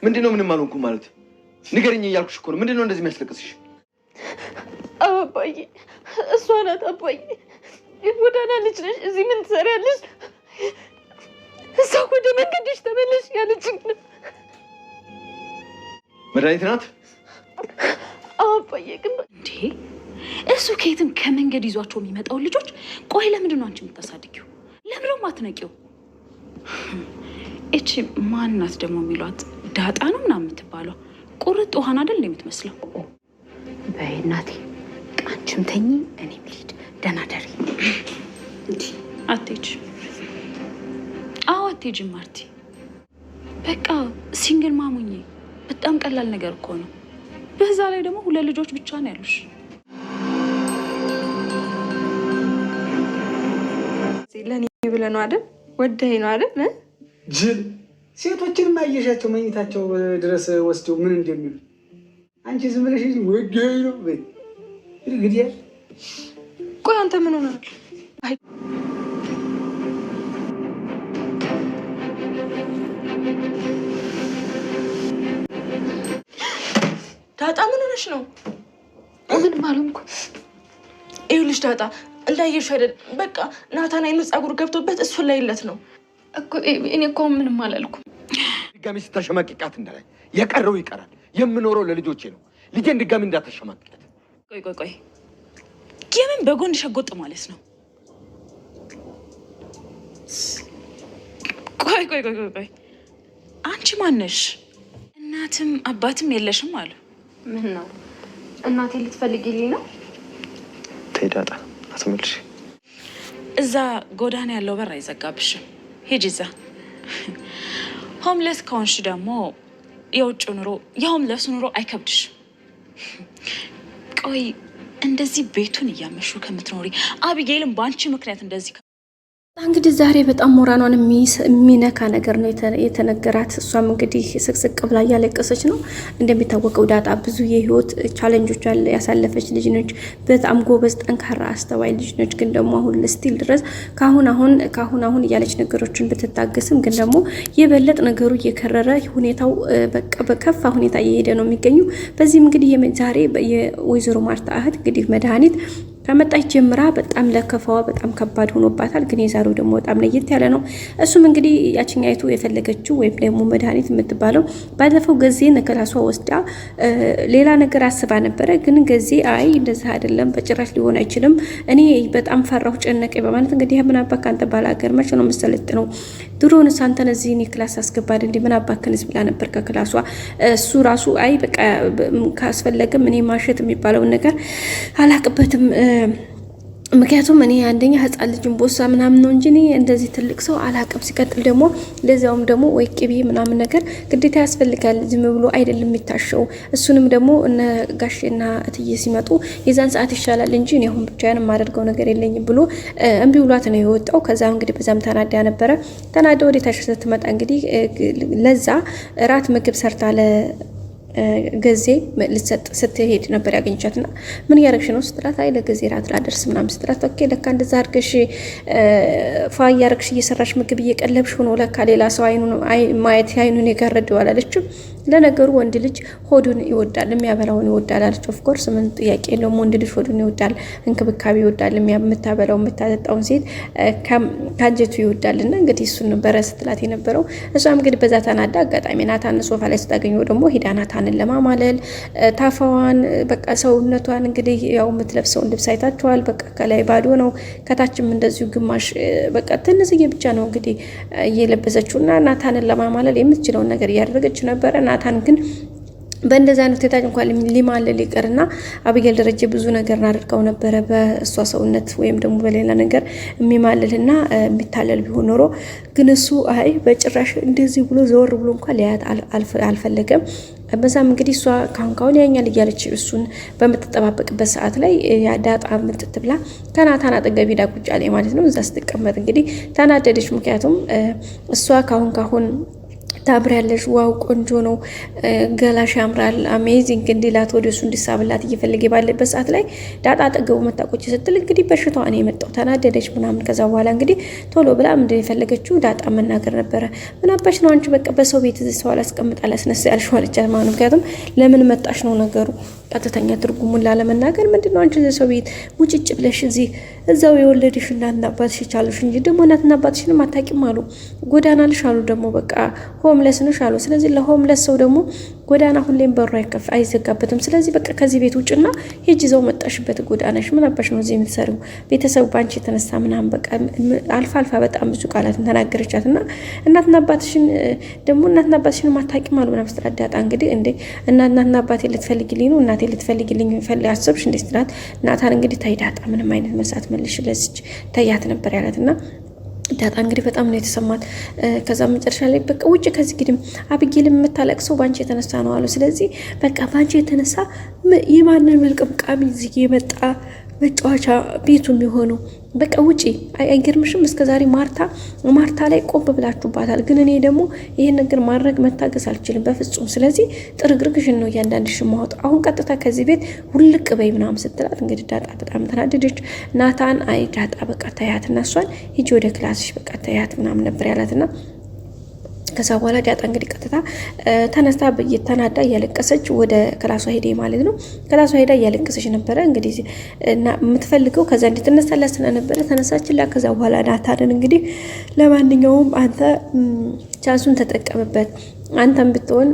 ምንድነው ምንም አልሆንኩም ማለት ንገሪኝ እያልኩሽ እኮ ነው ምንድነው እንደዚህ የሚያስለቅስሽ አባዬ እሷ ናት አባዬ የጎዳና ልጅ ነሽ እዚህ ምን ትሰሪያለሽ እሷ ወደ መንገድሽ ተመለሽ ያለችኝ መድኃኒት ናት አባዬ ግን እንዴ እሱ ከየትም ከመንገድ ይዟቸው የሚመጣው ልጆች ቆይ ለምንድን ነው አንቺ የምታሳድጊው ለምን ነው ማትነቂው እቺ ማናት ደግሞ የሚሏት ዳጣ ነው ምናምን የምትባለው ቁርጥ ውሃን አይደል የምትመስለው በእናቴ አንቺም ተኚ እኔም ልሂድ ደህና ደሪ እንዴ አትሄጂ አዎ አትሄጂ ማርቲ በቃ ሲንግል ማሙኝ በጣም ቀላል ነገር እኮ ነው በዛ ላይ ደግሞ ሁለት ልጆች ብቻ ነው ያሉሽ ለኔ ብለህ ነው አይደል ወደይ ነው አይደል ጅል ሴቶችን ማየሻቸው መኝታቸው ድረስ ወስደው ምን እንደሚሉ አንቺ ዝም ብለሽ ወደይ ነው በይ እንግዲህ ቆይ አንተ ምን ሆነሃል አይ ዳጣ ምን ሆነሽ ነው ምን ማለምኩ ይኸውልሽ ዳጣ እንዳየሽ አይደል በቃ ናታን አይኑ ጸጉር ገብቶበት እሱ ላይ ለት ነው እኮ እኔ እኮ ምንም አላልኩም ድጋሚ ስታሸማቅቃት እንዳላይ የቀረው ይቀራል የምኖረው ለልጆቼ ነው ልጄን ድጋሚ እንዳታሸማቅቃት ቆይ የምን በጎን ሸጎጥ ማለት ነው ቆይ አንቺ ማነሽ እናትም አባትም የለሽም አሉ ምን ነው እናቴ ልትፈልጊልኝ ነው ተይዳጣ አትመልሽ እዛ ጎዳና ያለው በር አይዘጋብሽም ሂጂ እዛ ሆምለስ ከሆንሽ ደግሞ የውጭ ኑሮ የሆምለስ ኑሮ አይከብድሽ ቆይ እንደዚህ ቤቱን እያመሹ ከምትኖሪ አቢጌልም በአንቺ ምክንያት እንደዚህ እንግዲህ ዛሬ በጣም ሞራኗን የሚነካ ነገር ነው የተነገራት እሷም እንግዲህ ስቅስቅ ብላ ያለቀሰች ነው እንደሚታወቀው ዳጣ ብዙ የህይወት ቻሌንጆች ያሳለፈች ልጅ ነች በጣም ጎበዝ ጠንካራ አስተዋይ ልጅ ነች ግን ደግሞ አሁን ለስቲል ድረስ ካሁን አሁን እያለች ነገሮችን ብትታገስም ግን ደግሞ የበለጥ ነገሩ እየከረረ ሁኔታው በቃ በከፋ ሁኔታ እየሄደ ነው የሚገኘው በዚህም እንግዲህ ዛሬ የወይዘሮ ማርታ እህት እንግዲህ መድኃኒት ከመጣች ጀምራ በጣም ለከፋዋ በጣም ከባድ ሆኖባታል ግን የዛሬው ደግሞ በጣም ለየት ያለ ነው እሱም እንግዲህ ያቺኛይቱ የፈለገችው ወይም ደግሞ መድኃኒት የምትባለው ባለፈው ገዜ ነከላሷ ወስዳ ሌላ ነገር አስባ ነበረ ግን ገዜ አይ እንደዛ አይደለም በጭራሽ ሊሆን አይችልም እኔ በጣም ፈራሁ ጨነቀኝ በማለት እንግዲህ ምን አባካንተ ባላገር መቼ ነው መሰለጥ ነው ድሮን ሳንተን እዚህ እኔ ክላስ አስገባድ እንዴ ምን አባከንስ ብላ ነበር ከክላሷ እሱ ራሱ አይ በቃ ካስፈለገም እኔ ማሸት የሚባለው ነገር አላቅበትም ምክንያቱም እኔ አንደኛ ህፃን ልጅን ቦሳ ምናምን ነው እንጂ እኔ እንደዚህ ትልቅ ሰው አላቅም ሲቀጥል ደግሞ ለዛውም ደግሞ ወይ ቅቤ ምናምን ነገር ግዴታ ያስፈልጋል ዝም ብሎ አይደለም የሚታሸው እሱንም ደግሞ እነ ጋሼና እትዬ ሲመጡ የዛን ሰዓት ይሻላል እንጂ እኔ አሁን ብቻዬን የማደርገው ነገር የለኝም ብሎ እምቢ ብሏት ነው የወጣው ከዛ እንግዲህ በዛም ተናዳ ነበረ ተናዳ ወደ ታች ስትመጣ እንግዲህ ለዛ ራት ምግብ ሰርታ ገዜ ልትሰጥ ስትሄድ ነበር ያገኘቻትና ምን ያረግሽ ነው ስትላት አይ ለገዜ ራት ላደርስ ምናምን ስትላት ኦኬ ለካ እንደዛ አድርገሽ ፋ ያረግሽ እየሰራሽ ምግብ እየቀለብሽ ሆኖ ለካ ሌላ ሰው አይኑን ማየት አይኑን የጋረደው አላለችም ለነገሩ ወንድ ልጅ ሆዱን ይወዳል የሚያበላውን ይወዳል አለች ኦፍ ኮርስ ምን ጥያቄ የለውም ወንድ ልጅ ሆዱን ይወዳል እንክብካቤ ይወዳል የምታበላው የምታጠጣውን ሴት ካንጀቱ ይወዳልና እንግዲህ እሱን ነበረ ስትላት የነበረው እሷም እንግዲህ በዛ ተናዳ አጋጣሚ ናታን ሶፋ ላይ ስታገኘው ደግሞ ሂዳ ናታንን ለማማለል ታፋዋን በቃ ሰውነቷን እንግዲህ ያው የምትለብሰውን ልብስ አይታችኋል በቃ ከላይ ባዶ ነው ከታችም እንደዚሁ ግማሽ በቃ ትንሽዬ ብቻ ነው እንግዲህ እየለበሰችውና ናታንን ለማማለል የምትችለውን ነገር እያደረገች ነበረ ናታን ግን በእንደዛ አይነት ተታጅ እንኳን ሊማለል ይቀርና አብጌል ደረጀ ብዙ ነገር አድርገው ነበረ በእሷ ሰውነት ወይም ደግሞ በሌላ ነገር የሚማለልና የሚታለል ቢሆን ኖሮ ግን እሱ አይ በጭራሽ እንደዚህ ብሎ ዘወር ብሎ እንኳን ሊያት አልፈለገም በዛም እንግዲህ እሷ ካሁን ያኛል እያለች እሱን በመተጠባበቅበት ሰዓት ላይ ዳጣ ምጥጥብላ ከናታን አጠገብ ሄዳ ቁጭ አለኝ ማለት ነው እዛ ስትቀመጥ እንግዲህ ተናደደች ምክንያቱም እሷ ካሁን ታምሪያለሽ፣ ዋው ቆንጆ ነው፣ ገላሽ ያምራል፣ አሜዚንግ እንዲላት ወደ እሱ እንዲሳብላት እየፈለገ ባለበት ሰዓት ላይ ዳጣ አጠገቡ መታቆች ስትል እንግዲህ በሽታዋ ነው የመጣው። ተናደደች ምናምን። ከዛ በኋላ እንግዲህ ቶሎ ብላ ምንድን የፈለገችው ዳጣ መናገር ነበረ። ምን አባሽ ነው አንቺ በቃ በሰው ቤት እዚህ ሰው አላስቀምጣ ላስነሳ ያልሽው አለቻት ማለት ነው። ምክንያቱም ለምን መጣሽ ነው ነገሩ። ቀጥተኛ ትርጉሙን ላለመናገር ምንድነው አንቺ እዚህ ሰው ቤት ሙጭጭ ብለሽ እዛው የወለድሽ እናትና አባትሽ ይቻሉሽ እንጂ ደግሞ እናትና አባትሽንም አታውቂም አሉ። ጎዳና ልሽ አሉ ደግሞ በቃ ሆምለስ ነሽ አሉ። ስለዚህ ለሆምለስ ሰው ደግሞ ጎዳና ሁሌም በሩ አይዘጋበትም። ስለዚህ በቃ ከዚህ ቤት ውጭና ሂጂ እዛው መጣሽበት ጎዳናሽ። ምን አባሽ ነው እዚህ የምትሰሪው? ቤተሰቡ ባንቺ የተነሳ ምናምን በቃ አልፋ በጣም ብዙ ቃላትን ተናገረቻት። እና እናትና አባትሽን ደግሞ እናትና አባትሽን አታውቂም አሉ ምናምን ስትላት ዳጣ እንግዲህ እንዴ እናትና አባቴ ልትፈልጊልኝ ነው እናቴ ልትፈልጊልኝ አሰብሽ እንዴ ስትላት ናታን እንግዲህ ታይ ዳጣ ምንም አይነት መሳት መልሽ ለዚች ተያት ነበር ያላትና ዳጣ እንግዲህ በጣም ነው የተሰማት። ከዛ መጨረሻ ላይ በቃ ውጭ ከዚህ ግድም አብጌል የምታለቅሰው ባንቺ የተነሳ ነው አሉ። ስለዚህ በቃ ባንቺ የተነሳ የማንን መልቀምቃሚ እዚህ የመጣ መጫወቻ ቤቱ የሚሆነው በቃ ውጪ። አይገርምሽም? እስከዛሬ ማርታ ላይ ቆብ ብላችሁባታል። ግን እኔ ደግሞ ይሄን ነገር ማድረግ መታገስ አልችልም በፍጹም። ስለዚህ ጥርግርግሽን ነው እያንዳንድሽ ማወጣ። አሁን ቀጥታ ከዚህ ቤት ውልቅ በይ ምናምን ስትላት እንግዲህ ዳጣ በጣም ተናደደች። ናታን አይ ዳጣ በቃ ተያት እና እሷን ሂጂ ወደ ክላስሽ በቃ ተያት ምናምን ነበር ያላትና ከዛ በኋላ ዳጣ እንግዲህ ቀጥታ ተነስታ ተናዳ እያለቀሰች ወደ ክላሷ ሄደ ማለት ነው። ክላሷ ሄዳ እያለቀሰች ነበረ እንግዲህ የምትፈልገው ከዛ እንድትነሳላት ስለነበረ ተነሳችላት። ከዛ በኋላ ናታንን እንግዲህ ለማንኛውም አንተ ቻንሱን ተጠቀምበት፣ አንተም ብትሆን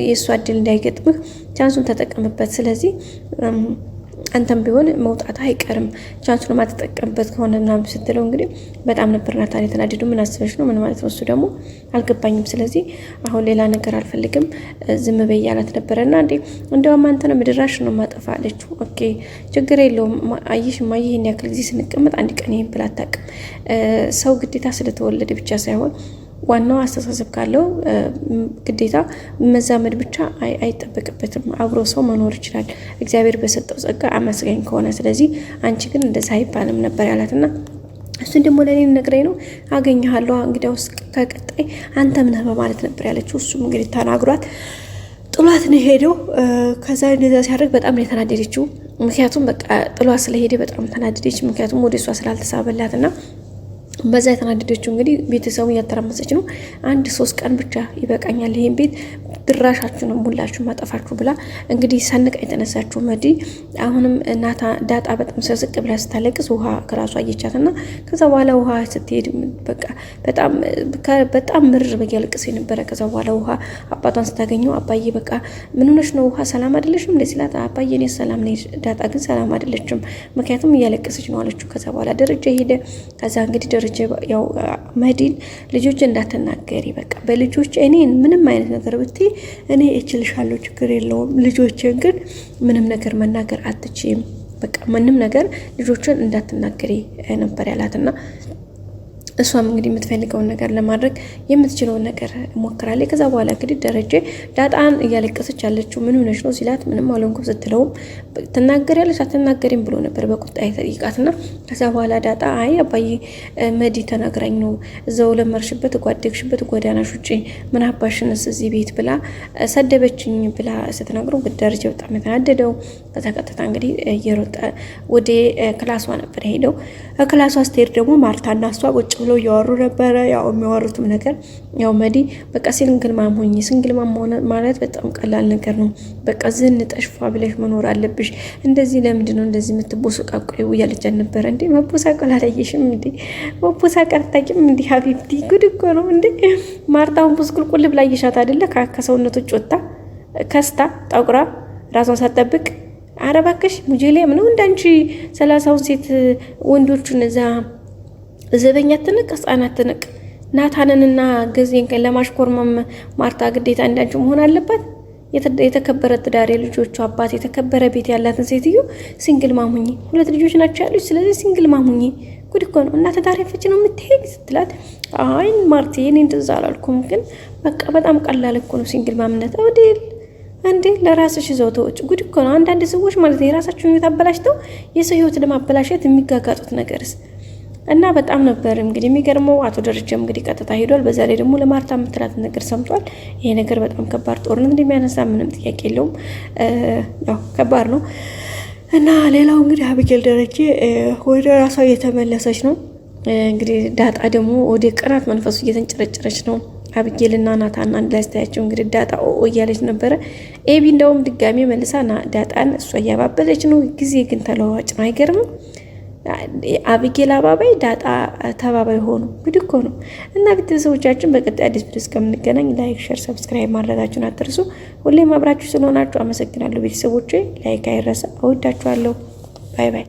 የእሷ እድል እንዳይገጥምህ ቻንሱን ተጠቀምበት። ስለዚህ አንተም ቢሆን መውጣት አይቀርም ቻንሱን ማትጠቀምበት ከሆነ ምናምን ስትለው እንግዲህ በጣም ነበር ናታን የተናደዱ። ምን አስበሽ ነው? ምን ማለት ነው? እሱ ደግሞ አልገባኝም። ስለዚህ አሁን ሌላ ነገር አልፈልግም ዝም በይ ያላት ነበረና እንደውም አንተን ምድራሽ ነው ማጠፋ አለችው። ኦኬ ችግር የለውም አየሽ ማየ ይሄን ያክል ጊዜ ስንቀመጥ አንድ ቀን ይሄን ብላ አታውቅም። ሰው ግዴታ ስለተወለደ ብቻ ሳይሆን ዋናው አስተሳሰብ ካለው ግዴታ መዛመድ ብቻ አይጠበቅበትም። አብሮ ሰው መኖር ይችላል እግዚአብሔር በሰጠው ጸጋ አመስጋኝ ከሆነ። ስለዚህ አንቺ ግን እንደዛ አይባልም ነበር ያላትና እሱን ደግሞ ለኔ ነግረኝ ነው አገኘሃለሁ እንግዲያውስ ከቀጣይ አንተ ምን ነህ በማለት ነበር ያለችው። እሱም እንግዲህ ተናግሯት ጥሏት ነው ሄደው። ከዛ እንደዛ ሲያደርግ በጣም ነው የተናደደችው። ምክንያቱም በቃ ጥሏት ስለሄደ በጣም ተናደደች። ምክንያቱም ወደ እሷ ስላልተሳበላትና በዛ የተናደደችው እንግዲህ ቤተሰቡ እያተራመሰች ነው። 1-3 ቀን ብቻ ይበቃኛል ይሄን ቤት ድራሻችሁን ሁላችሁ ማጠፋችሁ ብላ እንግዲህ ሰንቃ የተነሳችው መዲ አሁንም ዳጣ በጣም ሰዝቅ ብላ ስታለቅስ ውሃ ከራሷ አየቻትና ከዛ በኋላ ውሃ ስትሄድ በቃ በጣም ምርር በያለቅስ የነበረ። ከዛ በኋላ ውሃ አባቷን ስታገኘው አባዬ በቃ ምን ሆነሽ ነው ውሃ ሰላም አይደለሽም እንዴ ሲላት አባዬ እኔ ሰላም ነኝ ዳጣ ግን ሰላም አይደለችም ምክንያቱም እያለቀሰች ነው አለችው። ከዛ በኋላ ደረጃ ሄደ። ከዛ እንግዲህ ደረጃ ያው መዲን ልጆች እንዳትናገሪ በቃ በልጆች እኔን ምንም አይነት ነገር ብትይ እኔ እችልሻለሁ ችግር የለውም ልጆችን ግን ምንም ነገር መናገር አትችይም በቃ ምንም ነገር ልጆችን እንዳትናገሪ ነበር ያላትና እሷም እንግዲህ የምትፈልገውን ነገር ለማድረግ የምትችለውን ነገር ሞክራለች። ከዛ በኋላ እንግዲህ ደረጀ ዳጣን እያለቀሰች ያለችው ምን ሆነሽ ነው ሲላት ምንም አልሆንኩም ስትለውም ትናገሪያለሽ አትናገሪም ብሎ ነበር በቁጣ ይጠይቃትና ከዛ በኋላ ዳጣ አይ አባዬ መዲ ተናግራኝ ነው እዛው ለመርሽበት ጓደግሽበት ጎዳናሽ ውጪ ምን አባሽንስ እዚህ ቤት ብላ ሰደበችኝ ብላ ስትነግረው ደረጀ በጣም የተናደደው። ከዛ ቀጥታ እንግዲህ እየሮጠ ወደ ክላሷ ነበር ሄደው። ክላሷ ስትሄድ ደግሞ ማርታና እሷ ቁጭ ብለው እያወሩ ነበረ። ያው የሚያወሩትም ነገር ያው መዲ በቃ ሲንግል ማም ሆኜ ሲንግል ማም ማለት በጣም ቀላል ነገር ነው። በቃ ዝንጠሽ ፏ ብለሽ መኖር አለብሽ። እንደዚህ ለምንድን ነው እንደዚህ የምትቦሰቃቀው እያለቻት ነበረ። እንዴ መቦሳቀል አላየሽም እንዴ? መቦሳቀል አታውቂም እንዴ? ሀቢብቲ ጉድ እኮ ነው እንዴ! ማርታውን ቡስቁልቁል ብላ እየሻት አይደለ? ከሰውነቶች ወጣ ከስታ ጠቁራ ራሷን ሳትጠብቅ አረባከሽ ሙጄሌም ነው እንዳንቺ 30ውን ሴት ወንዶቹን እዛ ዘበኛ ትንቅ ህፃናት ትንቅ ናታንንና ገዜን ለማሽኮርመም ማርታ ግዴታ እንዳንቺ መሆን አለባት። የተከበረ ትዳር ልጆቹ አባት የተከበረ ቤት ያላትን ሴትዮ ሲንግል ማሙኝ 2 ልጆች ናቸው ያሉት። ስለዚህ ሲንግል ማሙኝ ጉድ እኮ ነው። እና ትዳር ፈጭ ነው የምትሄድ ስትላት አይ ማርቲ እኔ እንደዛ አላልኩም፣ ግን በቃ በጣም ቀላል እኮ ነው ሲንግል ማምነት ወዴል እንዴ ለራስሽ ይዘው ተወጭ። ጉድ እኮ ነው። አንዳንድ ሰዎች ማለት ነው የራሳቸውን ህይወት አበላሽተው የሰው ህይወት ለማበላሸት የሚጋጋጡት ነገርስ እና በጣም ነበር እንግዲህ የሚገርመው። አቶ ደረጀም እንግዲህ ቀጥታ ሄዷል። በዛ ላይ ደግሞ ለማርታ የምትላትን ነገር ሰምቷል። ይሄ ነገር በጣም ከባድ ጦርነት እንደሚያነሳ ምንም ጥያቄ የለውም። ያው ከባድ ነው እና ሌላው እንግዲህ አቢጌል ደረጀ ወደ ራሷ እየተመለሰች ነው። እንግዲህ ዳጣ ደግሞ ወደ ቅናት መንፈሱ እየተንጨረጨረች ነው። አቢጌልና ናታን አንድ ላይ ስታያቸው እንግዲህ ዳጣ እያለች ነበረ። ኤቢ እንደውም ድጋሜ መልሳ ዳጣን እሷ እያባበለች ነው። ጊዜ ግን ተለዋዋጭ ነው። አይገርምም? አቢጌል አባባይ ዳጣ ተባባይ ሆኑ። እንግዲህ እኮ ነው። እና ቤተሰቦቻችን በቀጣይ አዲስ ቪዲዮ እስከምንገናኝ ላይክ፣ ሼር፣ ሰብስክራይብ ማድረጋችሁን አትርሱ። ሁሌም አብራችሁ ስለሆናችሁ አመሰግናለሁ ቤተሰቦቼ። ላይክ አይረሳ። እወዳችኋለሁ። ባይ ባይ።